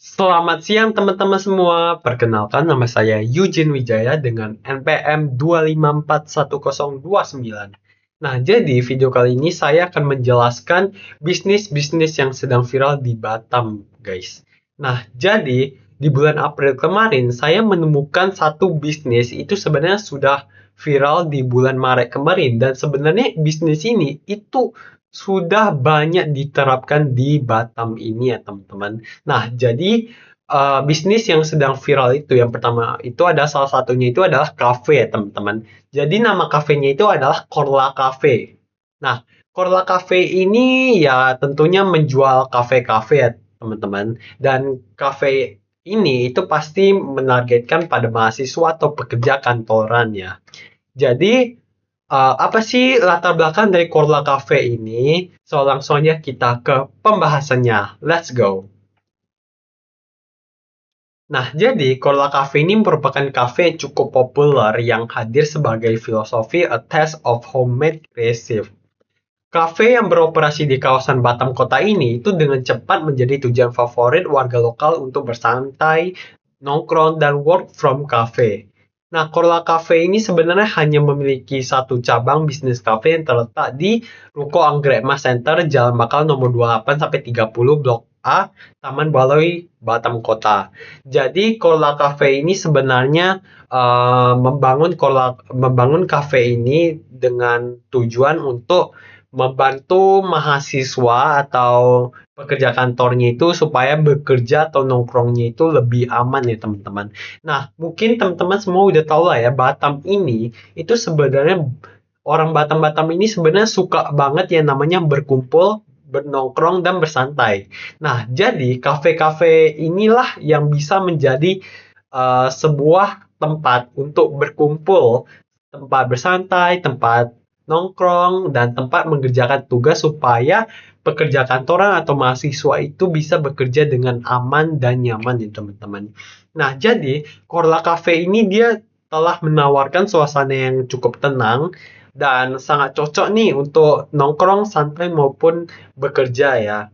Selamat siang teman-teman semua. Perkenalkan nama saya Eugene Wijaya dengan NPM 2541029. Nah, jadi video kali ini saya akan menjelaskan bisnis-bisnis yang sedang viral di Batam, guys. Nah, jadi di bulan April kemarin saya menemukan satu bisnis itu sebenarnya sudah viral di bulan Maret kemarin dan sebenarnya bisnis ini itu sudah banyak diterapkan di Batam ini ya teman-teman. Nah, jadi bisnis yang sedang viral itu yang pertama itu ada salah satunya itu adalah kafe ya teman-teman. Jadi nama kafenya itu adalah Korla Cafe. Nah, Korla Cafe ini ya tentunya menjual kafe-kafe ya teman-teman. Dan kafe ini itu pasti menargetkan pada mahasiswa atau pekerja kantoran ya. Jadi apa sih latar belakang dari Korla Cafe ini? So, langsung aja kita ke pembahasannya. Let's go. Nah, jadi Korla Cafe ini merupakan kafe yang cukup populer yang hadir sebagai filosofi a taste of homemade creative. Kafe yang beroperasi di kawasan Batam Kota ini itu dengan cepat menjadi tujuan favorit warga lokal untuk bersantai, nongkrong, dan work from cafe. Nah, Korla Cafe ini sebenarnya hanya memiliki satu cabang bisnis cafe yang terletak di Ruko Anggrek Mas Center, Jalan Bakal nomor 28-30 Blok A, Taman Baloi, Batam Kota. Jadi Korla Cafe ini sebenarnya membangun kafe ini dengan tujuan untuk membantu mahasiswa atau pekerja kantornya itu supaya bekerja atau nongkrongnya itu lebih aman ya teman-teman. Nah, mungkin teman-teman semua udah tahu lah ya, Batam ini itu sebenarnya orang Batam-Batam ini sebenarnya suka banget yang namanya berkumpul, bernongkrong, dan bersantai. Nah, jadi kafe-kafe inilah yang bisa menjadi sebuah tempat untuk berkumpul, tempat bersantai, tempat nongkrong, dan tempat mengerjakan tugas supaya pekerja kantoran atau mahasiswa itu bisa bekerja dengan aman dan nyaman ya teman-teman. Nah, jadi Korla Cafe ini dia telah menawarkan suasana yang cukup tenang dan sangat cocok nih untuk nongkrong, santai maupun bekerja ya.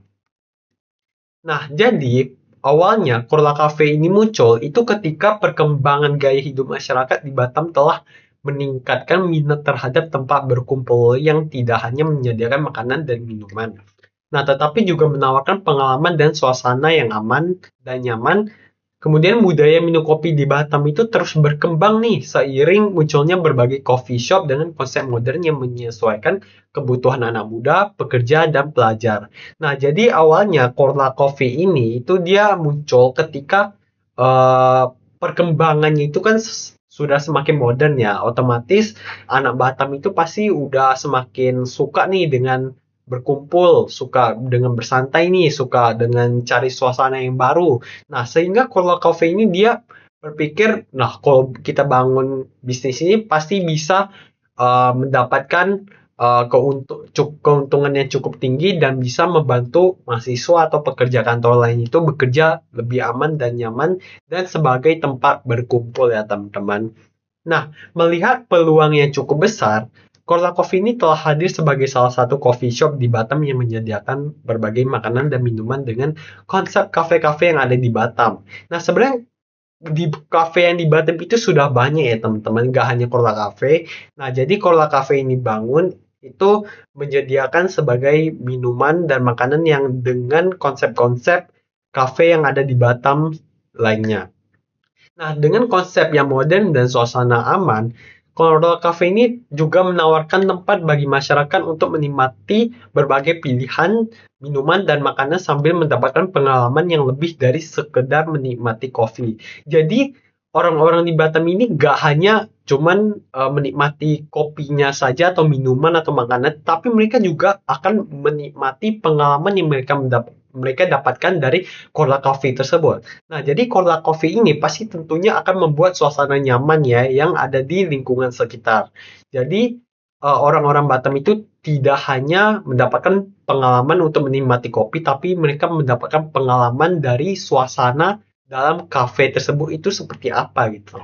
Nah, jadi awalnya Korla Cafe ini muncul itu ketika perkembangan gaya hidup masyarakat di Batam telah meningkatkan minat terhadap tempat berkumpul yang tidak hanya menyediakan makanan dan minuman. Nah, tetapi juga menawarkan pengalaman dan suasana yang aman dan nyaman. Kemudian budaya minum kopi di Batam itu terus berkembang nih seiring munculnya berbagai coffee shop dengan konsep modern yang menyesuaikan kebutuhan anak muda, pekerja, dan pelajar. Nah, jadi awalnya Korla Coffee ini itu dia muncul ketika uh, perkembangannya itu kan sudah semakin modern ya. Otomatis anak Batam itu pasti udah semakin suka nih dengan berkumpul, suka dengan bersantai nih, suka dengan cari suasana yang baru. Nah, sehingga Korla Cafe ini dia berpikir, nah kalau kita bangun bisnis ini pasti bisa mendapatkan keuntungan yang cukup tinggi dan bisa membantu mahasiswa atau pekerja kantor lain itu bekerja lebih aman dan nyaman dan sebagai tempat berkumpul ya teman-teman. Nah, melihat peluang yang cukup besar, Korla Coffee ini telah hadir sebagai salah satu coffee shop di Batam yang menyediakan berbagai makanan dan minuman dengan konsep kafe-kafe yang ada di Batam. Nah, sebenarnya di kafe yang di Batam itu sudah banyak ya teman-teman, gak hanya Korla Cafe. Nah, jadi Korla Cafe ini bangun itu menyediakan sebagai minuman dan makanan yang dengan konsep-konsep kafe yang ada di Batam lainnya. Nah, dengan konsep yang modern dan suasana aman, Korla Cafe ini juga menawarkan tempat bagi masyarakat untuk menikmati berbagai pilihan minuman dan makanan sambil mendapatkan pengalaman yang lebih dari sekedar menikmati kopi. Jadi, orang-orang di Batam ini gak hanya cuman menikmati kopinya saja atau minuman atau makanan, tapi mereka juga akan menikmati pengalaman yang mereka dapatkan dari Korla Coffee tersebut. Nah, jadi Korla Coffee ini pasti tentunya akan membuat suasana nyaman ya yang ada di lingkungan sekitar. Jadi orang-orang Batam itu tidak hanya mendapatkan pengalaman untuk menikmati kopi, tapi mereka mendapatkan pengalaman dari suasana dalam kafe tersebut itu seperti apa gitu.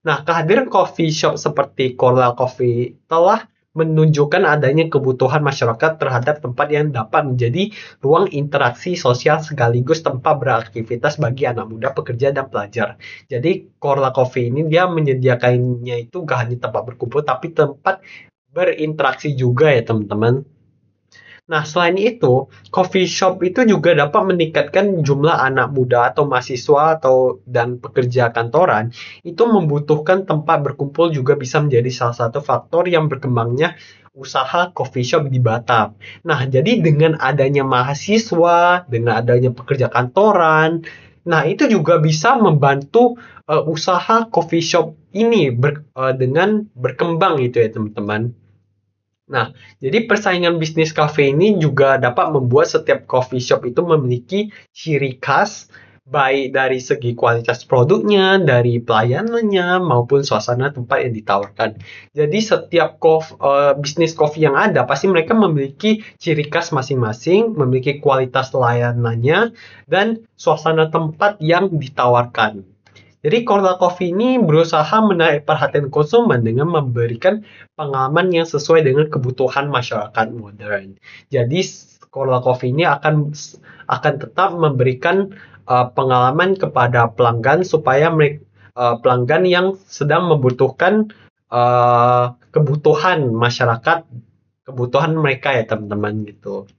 Nah, kehadiran coffee shop seperti Korla Coffee telah menunjukkan adanya kebutuhan masyarakat terhadap tempat yang dapat menjadi ruang interaksi sosial sekaligus tempat beraktivitas bagi anak muda, pekerja, dan pelajar. Jadi Korla Coffee ini dia menyediakannya itu gak hanya tempat berkumpul, tapi tempat berinteraksi juga ya teman-teman. Nah, selain itu, coffee shop itu juga dapat meningkatkan jumlah anak muda atau mahasiswa dan pekerja kantoran itu membutuhkan tempat berkumpul juga bisa menjadi salah satu faktor yang berkembangnya usaha coffee shop di Batam. Nah, jadi dengan adanya mahasiswa, dengan adanya pekerja kantoran, nah itu juga bisa membantu usaha coffee shop ini dengan berkembang gitu ya teman-teman. Nah, jadi persaingan bisnis kafe ini juga dapat membuat setiap coffee shop itu memiliki ciri khas, baik dari segi kualitas produknya, dari pelayanannya, maupun suasana tempat yang ditawarkan. Jadi setiap bisnis coffee yang ada, pasti mereka memiliki ciri khas masing-masing, memiliki kualitas layanannya, dan suasana tempat yang ditawarkan. Jadi Korla Coffee ini berusaha menarik perhatian konsumen dengan memberikan pengalaman yang sesuai dengan kebutuhan masyarakat modern. Jadi Korla Coffee ini akan tetap memberikan pengalaman kepada pelanggan supaya mereka pelanggan yang sedang membutuhkan kebutuhan masyarakat, kebutuhan mereka ya teman-teman gitu.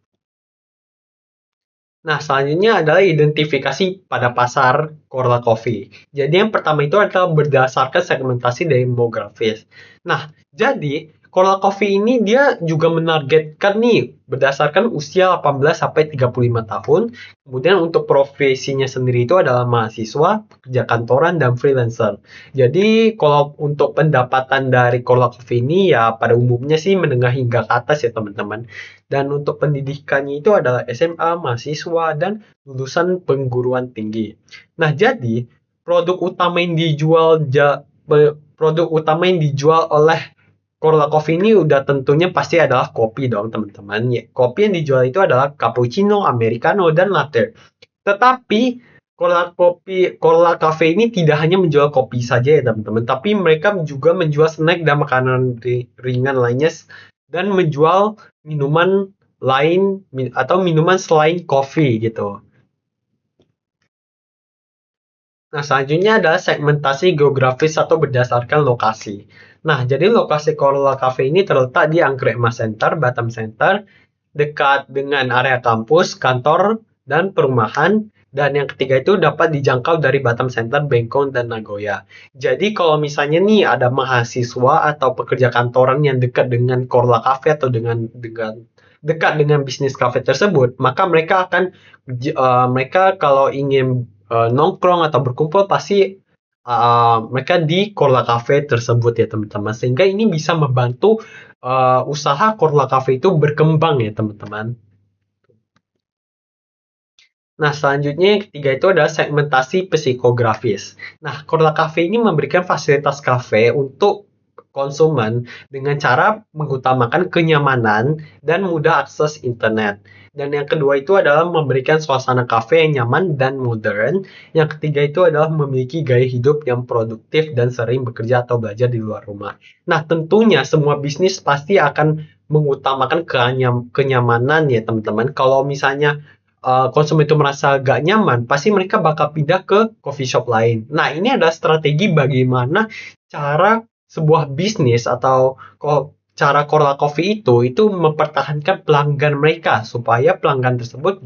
Nah, selanjutnya adalah identifikasi pada pasar Korla Coffee. Jadi yang pertama itu adalah berdasarkan segmentasi demografis. Nah, jadi Korla Coffee ini dia juga menargetkan nih berdasarkan usia 18 sampai 35 tahun. Kemudian untuk profesinya sendiri itu adalah mahasiswa, pekerja kantoran, dan freelancer. Jadi kalau untuk pendapatan dari Korla Coffee ini ya pada umumnya sih menengah hingga ke atas ya teman-teman. Dan untuk pendidikannya itu adalah SMA, mahasiswa, dan lulusan perguruan tinggi. Nah, jadi produk utama yang dijual oleh Korla Coffee ini udah tentunya pasti adalah kopi dong, teman-teman. Ya, kopi yang dijual itu adalah cappuccino, americano, dan latte. Tetapi Korla Cafe ini tidak hanya menjual kopi saja ya teman-teman, tapi mereka juga menjual snack dan makanan ringan lainnya dan menjual minuman lain atau minuman selain kopi gitu. Nah, selanjutnya adalah segmentasi geografis atau berdasarkan lokasi. Nah, jadi lokasi Corolla Cafe ini terletak di Anggrek Mas Center, Batam Center, dekat dengan area kampus, kantor, dan perumahan. Dan yang ketiga itu dapat dijangkau dari Batam Center, Bengkong, dan Nagoya. Jadi kalau misalnya nih ada mahasiswa atau pekerja kantoran yang dekat dengan Corolla Cafe atau dengan dekat dengan bisnis cafe tersebut, maka mereka kalau ingin nongkrong atau berkumpul pasti mereka di Korla Cafe tersebut ya teman-teman, sehingga ini bisa membantu usaha Korla Cafe itu berkembang ya teman-teman. Nah, selanjutnya yang ketiga itu adalah segmentasi psikografis. Nah, Korla Cafe ini memberikan fasilitas kafe untuk konsumen dengan cara mengutamakan kenyamanan dan mudah akses internet. Dan yang kedua itu adalah memberikan suasana kafe yang nyaman dan modern. Yang ketiga itu adalah memiliki gaya hidup yang produktif dan sering bekerja atau belajar di luar rumah. Nah, tentunya semua bisnis pasti akan mengutamakan kenyamanan ya teman-teman. Kalau misalnya konsumen itu merasa gak nyaman, pasti mereka bakal pindah ke coffee shop lain. Nah, ini adalah strategi bagaimana cara sebuah bisnis atau cara Korla Coffee itu mempertahankan pelanggan mereka supaya pelanggan tersebut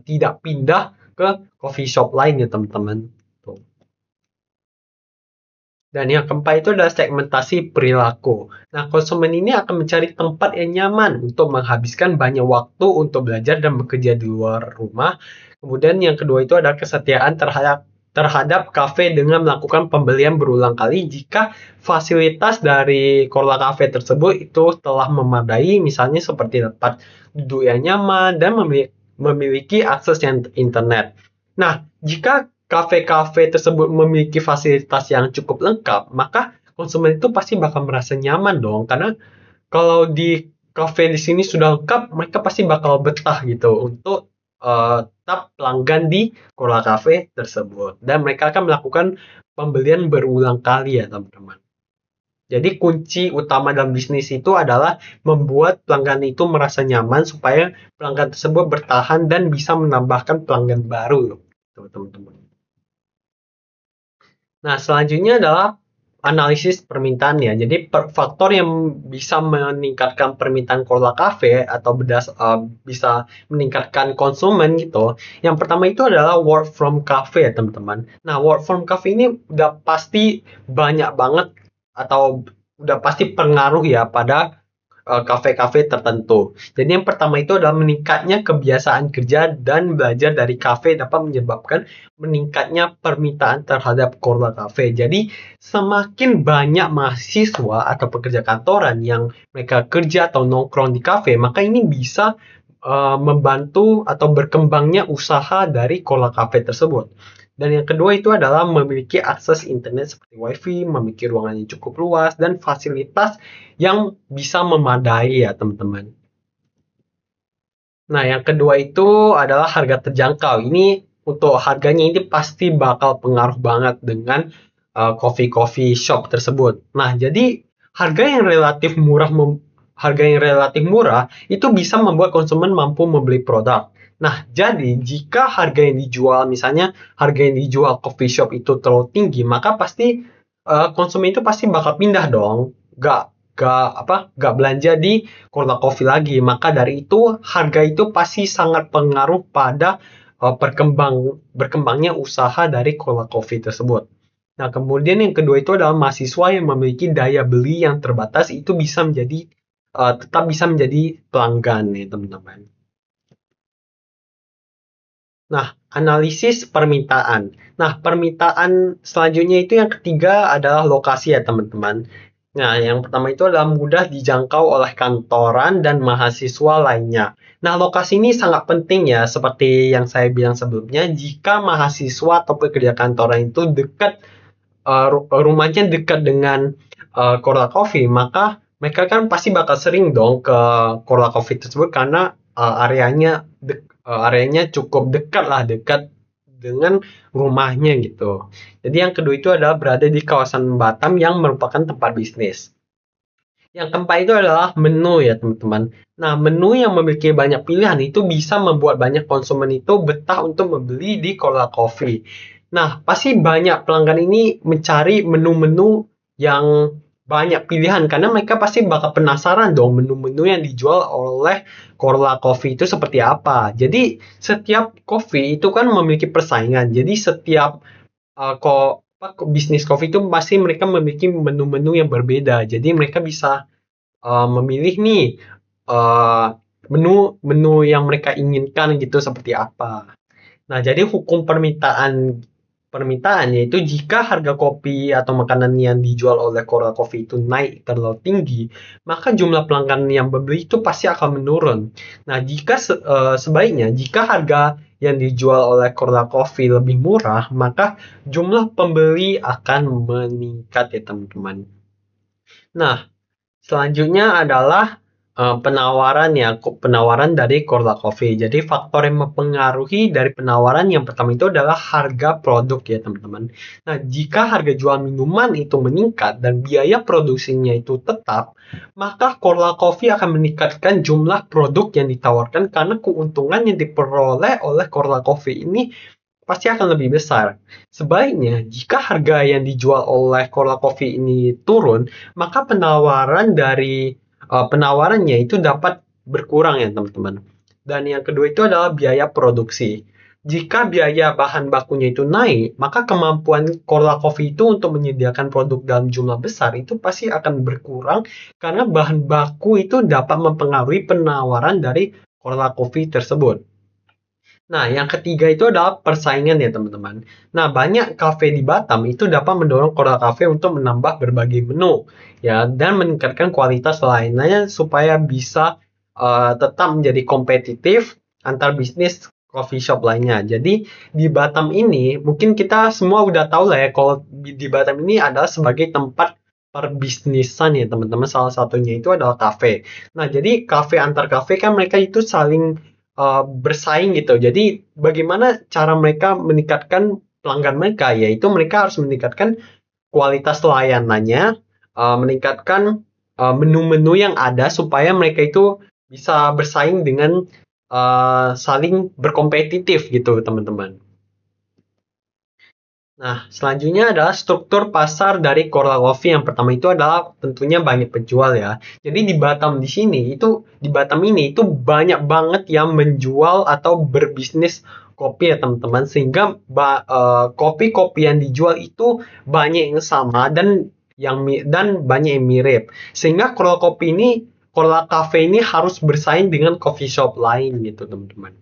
tidak pindah ke coffee shop lain ya teman-teman. Dan yang keempat itu adalah segmentasi perilaku. Nah, konsumen ini akan mencari tempat yang nyaman untuk menghabiskan banyak waktu untuk belajar dan bekerja di luar rumah. Kemudian yang kedua itu adalah kesetiaan terhadap kafe dengan melakukan pembelian berulang kali jika fasilitas dari Korla Cafe tersebut itu telah memadai, misalnya seperti tempat duduk yang nyaman dan memiliki akses internet. Nah, jika kafe-kafe tersebut memiliki fasilitas yang cukup lengkap, maka konsumen itu pasti bakal merasa nyaman dong. Karena kalau di kafe di sini sudah lengkap, mereka pasti bakal betah gitu untuk tetap pelanggan di Cola Cafe tersebut. Dan mereka akan melakukan pembelian berulang kali ya teman-teman. Jadi kunci utama dalam bisnis itu adalah membuat pelanggan itu merasa nyaman supaya pelanggan tersebut bertahan dan bisa menambahkan pelanggan baru, teman-teman. Nah, selanjutnya adalah analisis permintaan ya. Jadi faktor yang bisa meningkatkan permintaan Cola Cafe atau bisa meningkatkan konsumen gitu. Yang pertama itu adalah work from cafe ya teman-teman. Nah, work from cafe ini udah pasti banyak banget atau udah pasti pengaruh ya pada kafe-kafe tertentu. Jadi yang pertama itu adalah meningkatnya kebiasaan kerja dan belajar dari kafe dapat menyebabkan meningkatnya permintaan terhadap Corla Cafe. Jadi semakin banyak mahasiswa atau pekerja kantoran yang mereka kerja atau nongkrong di kafe, maka ini bisa membantu atau berkembangnya usaha dari Corla Cafe tersebut. Dan yang kedua itu adalah memiliki akses internet seperti WiFi, memiliki ruangan yang cukup luas, dan fasilitas yang bisa memadai ya teman-teman. Nah, yang kedua itu adalah harga terjangkau. Ini untuk harganya ini pasti bakal pengaruh banget dengan coffee shop tersebut. Nah, jadi harga yang relatif murah itu bisa membuat konsumen mampu membeli produk. Nah, jadi jika harga yang dijual, misalnya harga yang dijual coffee shop itu terlalu tinggi, maka pasti konsumen itu pasti bakal pindah dong. Gak belanja di Cola Coffee lagi. Maka dari itu harga itu pasti sangat pengaruh pada berkembangnya usaha dari Cola Coffee tersebut. Nah, kemudian yang kedua itu adalah mahasiswa yang memiliki daya beli yang terbatas itu tetap bisa menjadi pelanggan nih teman-teman. Nah, analisis permintaan. Nah, permintaan selanjutnya itu yang ketiga adalah lokasi ya teman-teman. Nah, yang pertama itu adalah mudah dijangkau oleh kantoran dan mahasiswa lainnya. Nah, lokasi ini sangat penting ya, seperti yang saya bilang sebelumnya, jika mahasiswa atau pekerja kantoran itu rumahnya dekat dengan Coral Coffee, maka mereka kan pasti bakal sering dong ke Coral Coffee tersebut karena areanya cukup dekat dengan rumahnya gitu. Jadi yang kedua itu adalah berada di kawasan Batam yang merupakan tempat bisnis. Yang keempat itu adalah menu ya teman-teman. Nah, menu yang memiliki banyak pilihan itu bisa membuat banyak konsumen itu betah untuk membeli di Cola Coffee. Nah, pasti banyak pelanggan ini mencari menu-menu yang banyak pilihan karena mereka pasti bakal penasaran dong menu-menu yang dijual oleh Cola Coffee itu seperti apa. Jadi, setiap coffee itu kan memiliki persaingan. Jadi, setiap bisnis coffee itu pasti mereka memiliki menu-menu yang berbeda. Jadi mereka bisa memilih nih menu-menu yang mereka inginkan gitu seperti apa. Nah, jadi hukum permintaan yaitu jika harga kopi atau makanan yang dijual oleh Coral Coffee itu naik terlalu tinggi, maka jumlah pelanggan yang membeli itu pasti akan menurun. Nah, sebaiknya jika harga yang dijual oleh Coral Coffee lebih murah, maka jumlah pembeli akan meningkat ya teman-teman. Nah, selanjutnya adalah penawaran dari Cola Coffee. Jadi faktor yang mempengaruhi dari penawaran yang pertama itu adalah harga produk ya teman-teman. Nah, jika harga jual minuman itu meningkat dan biaya produksinya itu tetap, maka Cola Coffee akan meningkatkan jumlah produk yang ditawarkan karena keuntungan yang diperoleh oleh Cola Coffee ini pasti akan lebih besar. Sebaliknya, jika harga yang dijual oleh Cola Coffee ini turun, maka penawarannya itu dapat berkurang ya teman-teman. Dan yang kedua itu adalah biaya produksi. Jika biaya bahan bakunya itu naik, maka kemampuan Cola Coffee itu untuk menyediakan produk dalam jumlah besar itu pasti akan berkurang karena bahan baku itu dapat mempengaruhi penawaran dari Cola Coffee tersebut. Nah, yang ketiga itu adalah persaingan ya teman-teman. Nah, banyak kafe di Batam itu dapat mendorong Coral Cafe untuk menambah berbagai menu ya dan meningkatkan kualitas lainnya supaya bisa tetap menjadi kompetitif antar bisnis coffee shop lainnya. Jadi di Batam ini mungkin kita semua udah tahu lah ya kalau di Batam ini adalah sebagai tempat perbisnisan ya teman-teman. Salah satunya itu adalah kafe. Nah, jadi kafe antar kafe kan mereka itu saling bersaing gitu. Jadi bagaimana cara mereka meningkatkan pelanggan mereka? Yaitu mereka harus meningkatkan kualitas layanannya, meningkatkan menu-menu yang ada supaya mereka itu bisa bersaing dengan saling berkompetitif gitu teman-teman. Nah, selanjutnya adalah struktur pasar dari Coral Coffee. Yang pertama itu adalah tentunya banyak penjual ya. Jadi di Batam di sini itu di Batam ini itu banyak banget yang menjual atau berbisnis kopi ya teman-teman. Sehingga kopi-kopi yang dijual itu banyak yang sama dan banyak yang mirip. Sehingga Coral Cafe ini harus bersaing dengan coffee shop lain gitu teman-teman.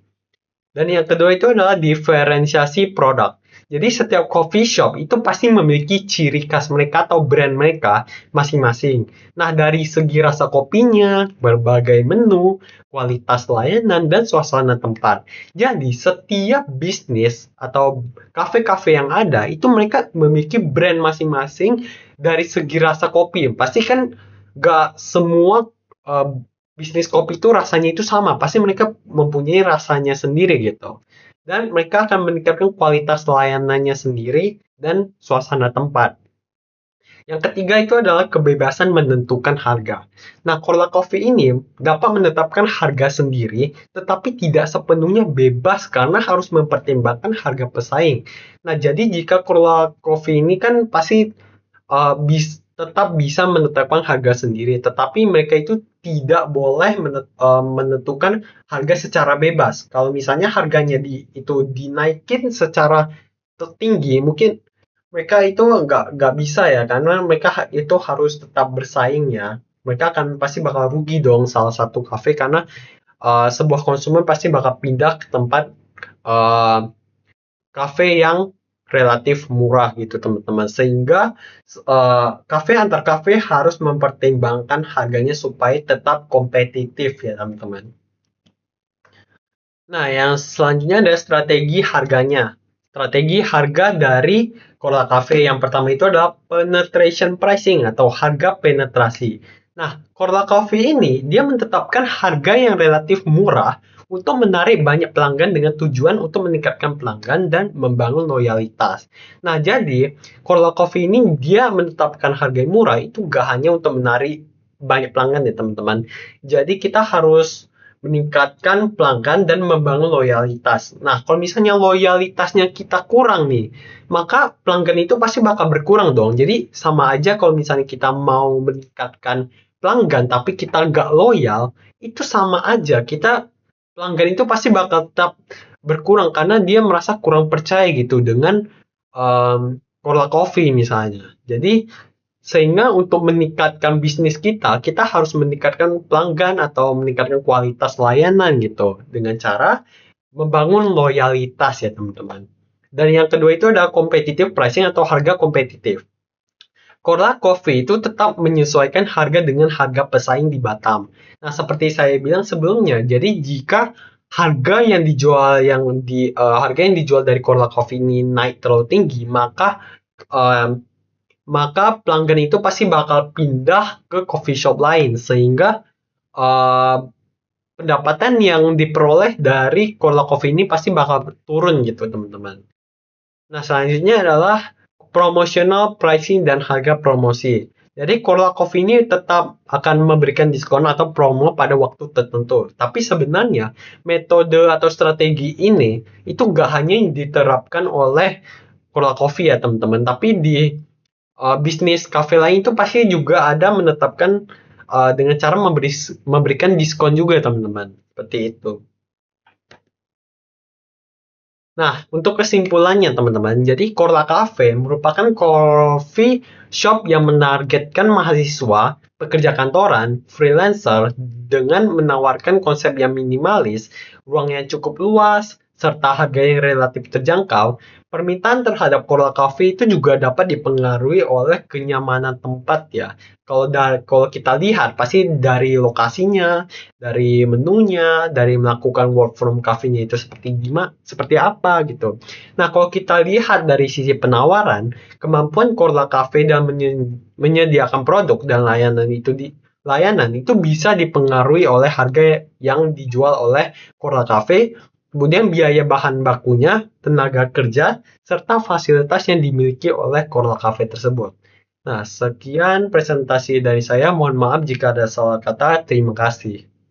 Dan yang kedua itu adalah diferensiasi produk. Jadi setiap coffee shop itu pasti memiliki ciri khas mereka atau brand mereka masing-masing. Nah, dari segi rasa kopinya, berbagai menu, kualitas layanan, dan suasana tempat. Jadi, setiap bisnis atau kafe-kafe yang ada, itu mereka memiliki brand masing-masing dari segi rasa kopi. Pasti kan gak semua uh, bisnis kopi itu rasanya itu sama. Pasti mereka mempunyai rasanya sendiri gitu. Dan mereka akan meningkatkan kualitas layanannya sendiri dan suasana tempat. Yang ketiga itu adalah kebebasan menentukan harga. Nah, Coral Coffee ini dapat menetapkan harga sendiri, tetapi tidak sepenuhnya bebas karena harus mempertimbangkan harga pesaing. Nah, jadi jika Coral Coffee ini kan pasti tetap bisa menetapkan harga sendiri, tetapi mereka itu tidak boleh menentukan harga secara bebas. Kalau misalnya harganya itu dinaikin secara tertinggi, mungkin mereka itu nggak bisa ya, karena mereka itu harus tetap bersaing ya. Mereka akan pasti bakal rugi dong salah satu kafe karena sebuah konsumen pasti bakal pindah ke tempat uh, kafe yang relatif murah gitu teman-teman, sehingga kafe antar kafe harus mempertimbangkan harganya supaya tetap kompetitif ya teman-teman. Nah, yang selanjutnya ada strategi harganya. Strategi harga dari Coral Cafe yang pertama itu adalah penetration pricing atau harga penetrasi. Nah, Coral Cafe ini dia menetapkan harga yang relatif murah untuk menarik banyak pelanggan dengan tujuan untuk meningkatkan pelanggan dan membangun loyalitas. Nah, jadi Coral Coffee ini dia menetapkan harga yang murah itu gak hanya untuk menarik banyak pelanggan ya teman-teman. Jadi kita harus meningkatkan pelanggan dan membangun loyalitas. Nah, kalau misalnya loyalitasnya kita kurang nih, maka pelanggan itu pasti bakal berkurang dong. Jadi sama aja kalau misalnya kita mau meningkatkan pelanggan tapi kita nggak loyal, itu sama aja kita pelanggan itu pasti bakal tetap berkurang karena dia merasa kurang percaya gitu dengan Coral Coffee misalnya. Jadi sehingga untuk meningkatkan bisnis kita, kita harus meningkatkan pelanggan atau meningkatkan kualitas layanan gitu dengan cara membangun loyalitas ya teman-teman. Dan yang kedua itu ada competitive pricing atau harga kompetitif. Coral Coffee itu tetap menyesuaikan harga dengan harga pesaing di Batam. Nah, seperti saya bilang sebelumnya, jadi jika harga yang dijual dari Coral Coffee ini naik terlalu tinggi, maka pelanggan itu pasti bakal pindah ke coffee shop lain sehingga pendapatan yang diperoleh dari Coral Coffee ini pasti bakal turun gitu teman-teman. Nah, selanjutnya adalah promotional pricing dan harga promosi. Jadi Coral Coffee ini tetap akan memberikan diskon atau promo pada waktu tertentu. Tapi sebenarnya metode atau strategi ini itu nggak hanya diterapkan oleh Coral Coffee ya teman-teman, tapi di bisnis kafe lain itu pasti juga ada menetapkan dengan cara memberikan diskon juga teman-teman. Seperti itu. Nah, untuk kesimpulannya teman-teman, jadi Coral Cafe merupakan coffee shop yang menargetkan mahasiswa, pekerja kantoran, freelancer dengan menawarkan konsep yang minimalis, ruang yang cukup luas, serta harga yang relatif terjangkau. Permintaan terhadap Coral Cafe itu juga dapat dipengaruhi oleh kenyamanan tempat ya. Kalau kita lihat pasti dari lokasinya, dari menunya, dari melakukan work from cafe-nya itu seperti apa gitu. Nah, kalau kita lihat dari sisi penawaran, kemampuan Coral Cafe dalam menyediakan produk dan layanan itu bisa dipengaruhi oleh harga yang dijual oleh Coral Cafe, kemudian biaya bahan bakunya, tenaga kerja, serta fasilitas yang dimiliki oleh Coral Cafe tersebut. Nah, sekian presentasi dari saya. Mohon maaf jika ada salah kata. Terima kasih.